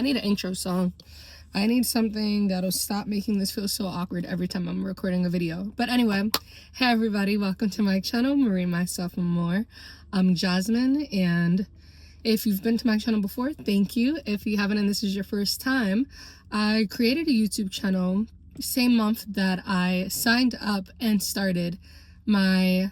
need an intro song. I need something that'll stop making this feel so awkward every time I'm recording a video. But anyway, hey everybody, welcome to my channel, Marie, Myself, and More. I'm Jasmine, and if you've been to my channel before, thank you. If you haven't and this is your first time, I created a YouTube channel same month that I signed up and started my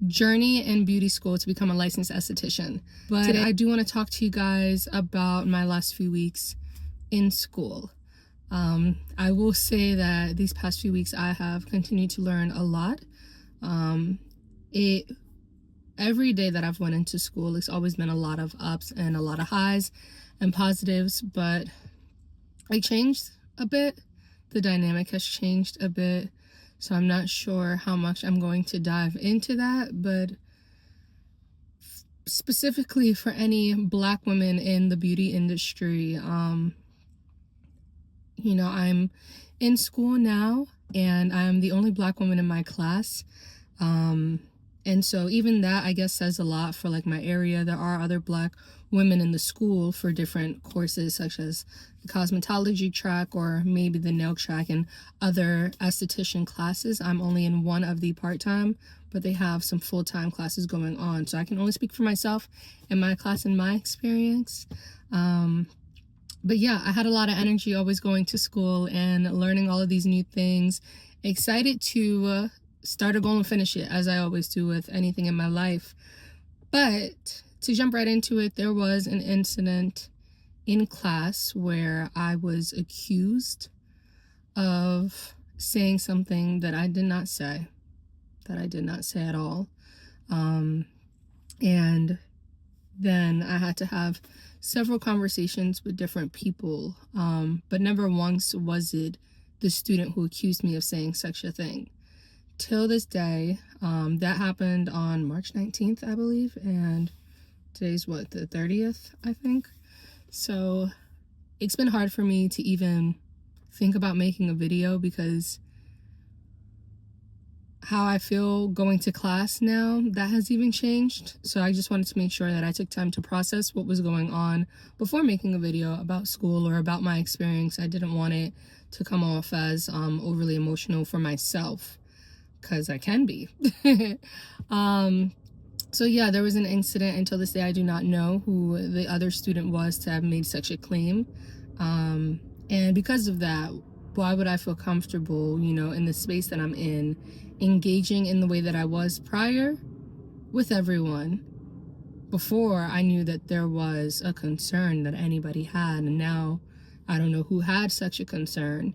journey in beauty school to become a licensed esthetician. But today I do want to talk to you guys about my last few weeks in school. I will say that these past few weeks I have continued to learn a lot. Every day that I've went into school, it's always been a lot of ups and a lot of highs and positives, but it changed a bit. The dynamic has changed a bit, so I'm not sure how much I'm going to dive into that, but specifically for any Black women in the beauty industry, you know, I'm in school now, and I'm the only Black woman in my class, and so even that, I guess, says a lot for like my area. There are other Black women in the school for different courses, such as the cosmetology track or maybe the nail track and other esthetician classes. I'm only in one of the part-time, but they have some full-time classes going on. So I can only speak for myself and my class and my experience. But yeah, I had a lot of energy always going to school and learning all of these new things. Excited to start a goal and finish it, as I always do with anything in my life. But to jump right into it, there was an incident in class where I was accused of saying something that I did not say, at all. And then I had to have several conversations with different people, but never once was it the student who accused me of saying such a thing. Till this day, that happened on March 19th, I believe, and today's what, the 30th, I think. So it's been hard for me to even think about making a video because how I feel going to class now, that has even changed. So I just wanted to make sure that I took time to process what was going on before making a video about school or about my experience. I didn't want it to come off as overly emotional for myself, because I can be. So yeah, there was an incident. Until this day, I do not know who the other student was to have made such a claim. And because of that, why would I feel comfortable, you know, in the space that I'm in, engaging in the way that I was prior with everyone before I knew that there was a concern that anybody had. And now I don't know who had such a concern,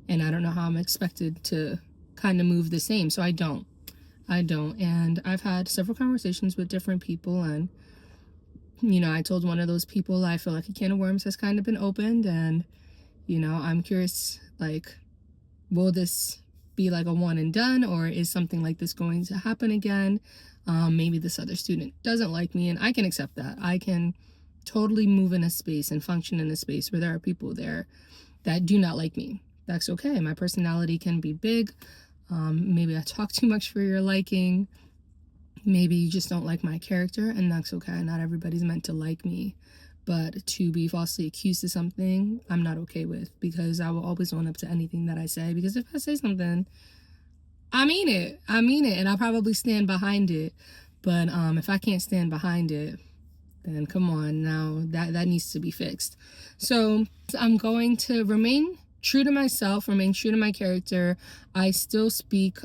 and I don't know how I'm expected to kind of move the same. So I don't. And I've had several conversations with different people, and you know, I told one of those people I feel like a can of worms has kind of been opened, and you know, I'm curious, like, will this be like a one and done, or is something like this going to happen again? Maybe this other student doesn't like me, and I can accept that. I can totally move in a space and function in a space where there are people there that do not like me. That's okay. My personality can be big. Maybe I talk too much for your liking. Maybe you just don't like my character, and that's okay. Not everybody's meant to like me. But to be falsely accused of something, I'm not okay with, because I will always own up to anything that I say. Because if I say something, I mean it, and I'll probably stand behind it. But if I can't stand behind it, then come on, now that needs to be fixed. So I'm going to remain true to myself, remain true to my character. I still speak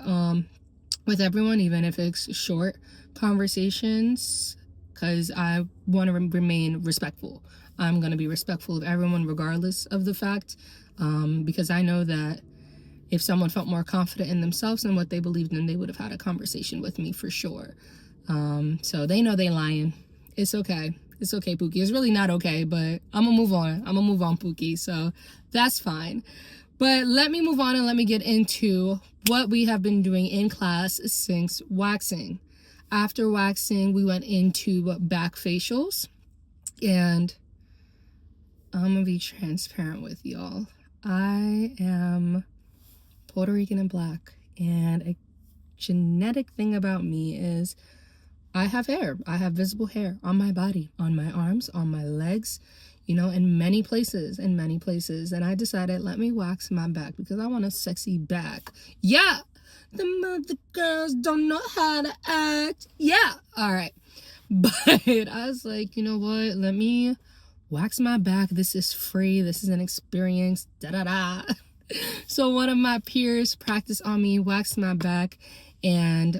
with everyone, even if it's short conversations, because I want to remain respectful. I'm going to be respectful of everyone regardless of the fact, because I know that if someone felt more confident in themselves and what they believed in, they would have had a conversation with me for sure. So they know they lying. It's okay. It's okay, Pookie. It's really not okay, but I'm gonna move on. Pookie. So that's fine. But let me move on and let me get into what we have been doing in class since waxing. After waxing, we went into back facials, and I'm gonna be transparent with y'all. I am Puerto Rican and Black, and I genetic thing about me is I have hair. I have visible hair on my body, on my arms, on my legs, you know, in many places, And I decided, let me wax my back because I want a sexy back. Yeah, the mother girls don't know how to act. Yeah, all right. But I was like, you know what? Let me wax my back. This is free. This is an experience. Da-da-da. So one of my peers practiced on me, waxed my back, and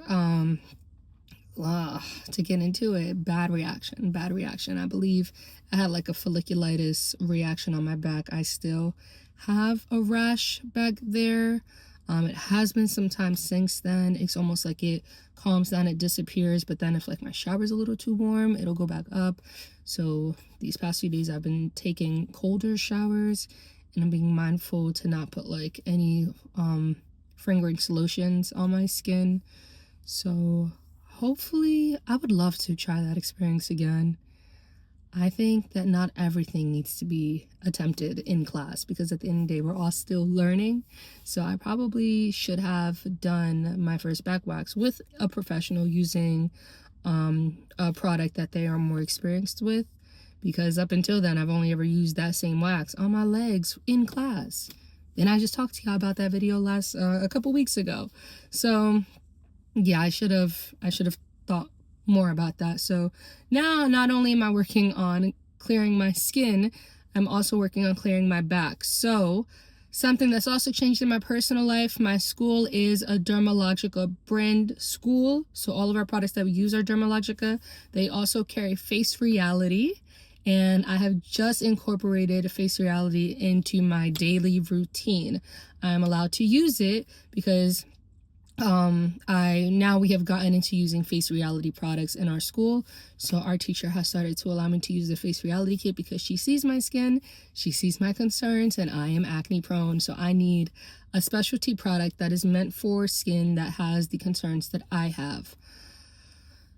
to get into it, bad reaction. I believe I had like a folliculitis reaction on my back. I still have a rash back there. It has been some time since then. It's almost like it calms down, it disappears, but then if like my shower's a little too warm, it'll go back up. So these past few days I've been taking colder showers, and I'm being mindful to not put like any fragrance lotions on my skin. So hopefully, I would love to try that experience again. I think that not everything needs to be attempted in class, because at the end of the day, we're all still learning. So I probably should have done my first back wax with a professional using a product that they are more experienced with, because up until then, I've only ever used that same wax on my legs in class. And I just talked to y'all about that video a couple weeks ago. So yeah, I should have thought more about that. So now not only am I working on clearing my skin, I'm also working on clearing my back. So something that's also changed in my personal life, my school is a Dermalogica brand school. So all of our products that we use are Dermalogica. They also carry Face Reality, and I have just incorporated Face Reality into my daily routine. I'm allowed to use it because we have gotten into using Face Reality products in our school. So our teacher has started to allow me to use the Face Reality kit because she sees my skin, she sees my concerns, and I am acne prone. So I need a specialty product that is meant for skin that has the concerns that I have.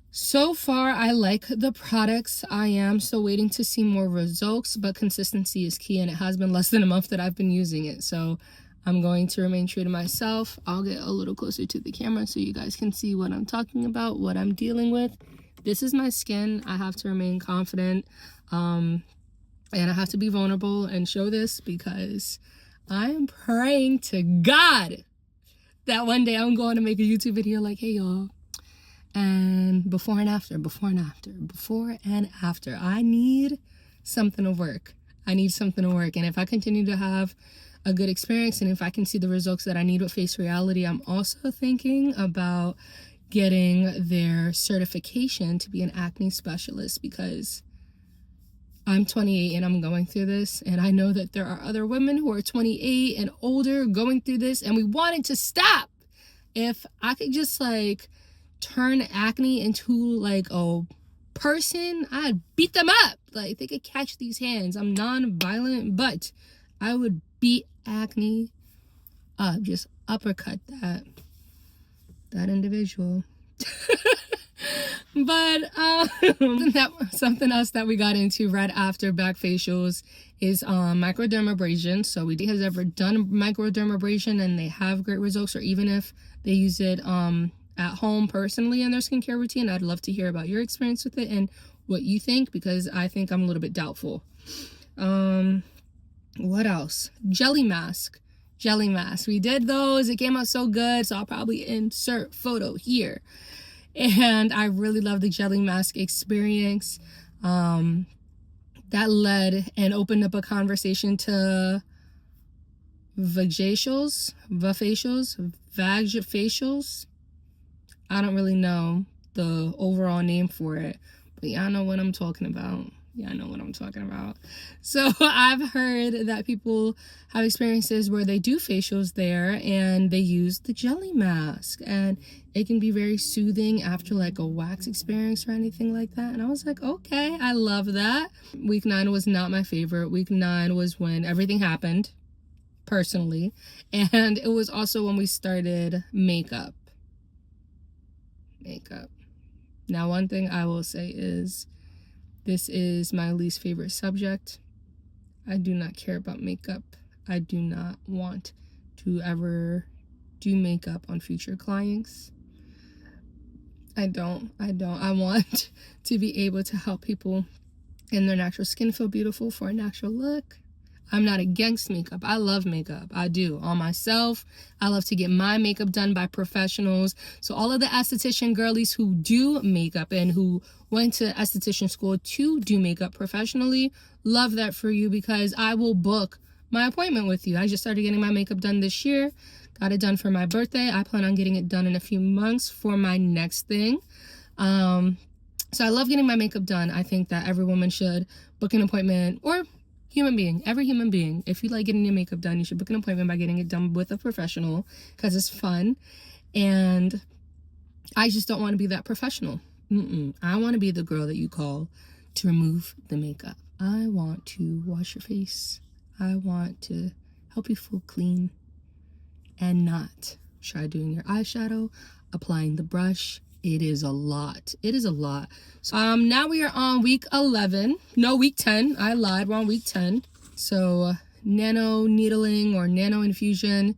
So far, I like the products. I am still waiting to see more results, but consistency is key, and it has been less than a month that I've been using it. So I'm going to remain true to myself. I'll get a little closer to the camera so you guys can see what I'm talking about, what I'm dealing with. This is my skin. I have to remain confident, and I have to be vulnerable and show this because I'm praying to God that one day I'm going to make a YouTube video like, hey y'all, and before and after. I need something to work. And if I continue to have a good experience, and if I can see the results that I need with Face Reality, I'm also thinking about getting their certification to be an acne specialist, because I'm 28 and I'm going through this, and I know that there are other women who are 28 and older going through this, and we want it to stop. If I could just like turn acne into like a person, I'd beat them up. Like, they could catch these hands. I'm non-violent, but I would beat acne up, just uppercut that individual. But something else that we got into right after back facials is microdermabrasion. So we has ever done microdermabrasion and they have great results, or even if they use it at home personally in their skincare routine, I'd love to hear about your experience with it and what you think, because I think I'm a little bit doubtful. What else? Jelly mask. We did those. It came out so good, so I'll probably insert photo here. And I really love the jelly mask experience. That led and opened up a conversation to vagfacials. I don't really know the overall name for it, but y'all know what I'm talking about. So I've heard that people have experiences where they do facials there and they use the jelly mask, and it can be very soothing after like a wax experience or anything like that. And I was like, okay, I love that. Week 9 was not my favorite. Week 9 was when everything happened, personally, and it was also when we started makeup. Now, one thing I will say is this is my least favorite subject. I do not care about makeup. I do not want to ever do makeup on future clients. I don't. I want to be able to help people in their natural skin feel beautiful for a natural look. I'm not against makeup. I love makeup. I do. On myself. I love to get my makeup done by professionals. So all of the esthetician girlies who do makeup and who went to esthetician school to do makeup professionally, love that for you, because I will book my appointment with you. I just started getting my makeup done this year. Got it done for my birthday. I plan on getting it done in a few months for my next thing. So I love getting my makeup done. I think that every woman should book an appointment, or every human being. If you like getting your makeup done, you should book an appointment by getting it done with a professional, because it's fun. And I just don't want to be that professional. I want to be the girl that you call to remove the makeup. I want to wash your face. I want to help you feel clean and not try doing your eyeshadow, applying the brush. It is a lot. It is a lot. So now we are on week 11. No, week 10. I lied. We're on week 10. So nano needling or nano infusion.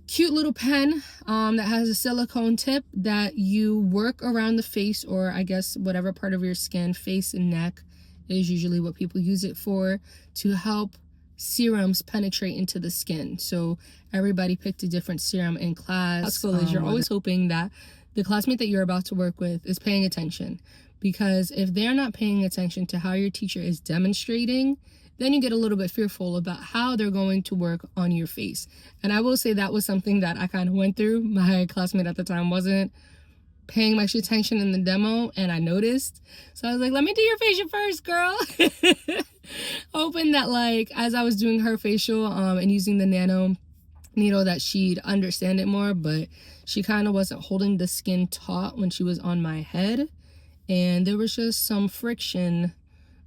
Cute little pen that has a silicone tip that you work around the face, or I guess whatever part of your skin, face and neck is usually what people use it for, to help serums penetrate into the skin. So everybody picked a different serum in class. You're always hoping that the classmate that you're about to work with is paying attention, because if they're not paying attention to how your teacher is demonstrating, then you get a little bit fearful about how they're going to work on your face. And I will say that was something that I kind of went through. My classmate at the time wasn't paying much attention in the demo, and I noticed. So I was like, let me do your facial first, girl. Hoping that, like, as I was doing her facial and using the nano needle, that she'd understand it more, but she kind of wasn't holding the skin taut when she was on my head, and there was just some friction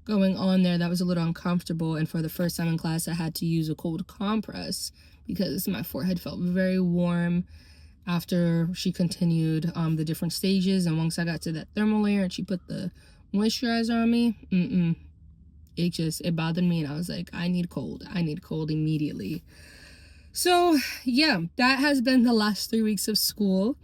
going on there that was a little uncomfortable. And for the first time in class, I had to use a cold compress because my forehead felt very warm after she continued the different stages. And once I got to that thermal layer and she put the moisturizer on me, it bothered me, and I was like, I need cold immediately. So yeah, that has been the last 3 weeks of school.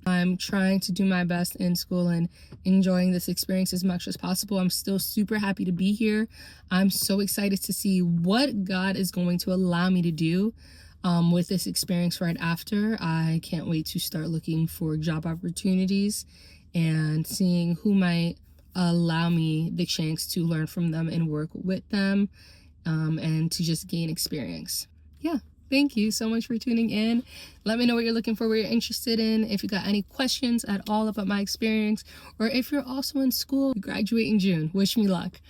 I'm trying to do my best in school and enjoying this experience as much as possible. I'm still super happy to be here. I'm so excited to see what God is going to allow me to do with this experience right after. I can't wait to start looking for job opportunities and seeing who might allow me the chance to learn from them and work with them, and to just gain experience. Yeah. Thank you so much for tuning in. Let me know what you're looking for, what you're interested in. If you got any questions at all about my experience, or if you're also in school, graduate in June. Wish me luck.